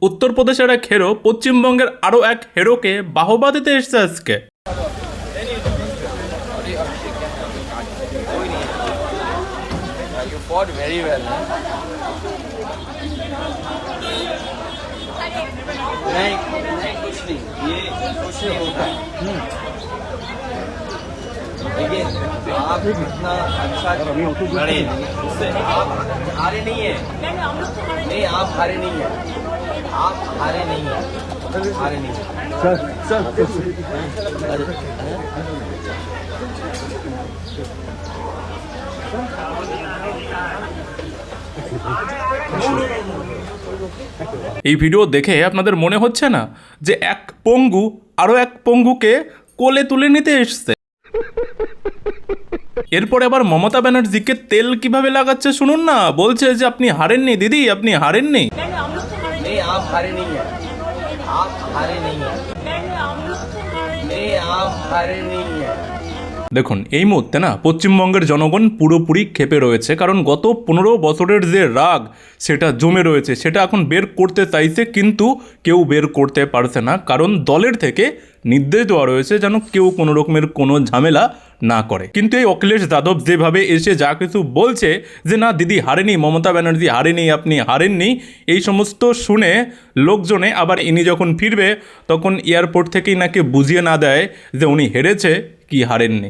উত্তরপ্রদেশের এক হেরো পশ্চিমবঙ্গের আরও এক হেরোকে বাহবা দিতে এসছে আজকে। You fought very well. नहीं नहीं कुछ नहीं, ये कुछ नहीं होता है। देखिए आप इतना अच्छा लड़े, उससे आप हारे नहीं है। नहीं आप हारे नहीं है, आप हारे नहीं है, हारे नहीं है। এই ভিডিও দেখে আপনাদের মনে হচ্ছে না যে এক পঙ্গু আরও এক পঙ্গুকে কোলে তুলে নিতে এসছে? এরপরে আবার মমতা ব্যানার্জিকে তেল কিভাবে লাগাচ্ছে শুনুন না। বলছে যে আপনি হারেননি দিদি, আপনি হারেননি। नहीं आप हारे नहीं है, आप हारे नहीं है। नहीं आप हारे नहीं है। দেখুন এই মুহূর্তে না পশ্চিমবঙ্গের জনগণ পুরোপুরি ক্ষেপে রয়েছে, কারণ গত 15 বছরের যে রাগ সেটা জমে রয়েছে, সেটা এখন বের করতে চাইছে কিন্তু কেউ বের করতে পারছে না, কারণ দলের থেকে নির্দেশ দেওয়া রয়েছে যেন কেউ কোনো রকমের কোনো ঝামেলা না করে। কিন্তু এই অখিলেশ যাদব যেভাবে এসে যা কিছু বলছে যে না দিদি হারেনি, মমতা ব্যানার্জি হারেনি, আপনি হারেননি, এই সমস্ত শুনে লোকজনে আবার ইনি যখন ফিরবে তখন এয়ারপোর্ট থেকেই নাকি বুঝিয়ে না দেয় যে উনি হেরেছে কি হারেননি।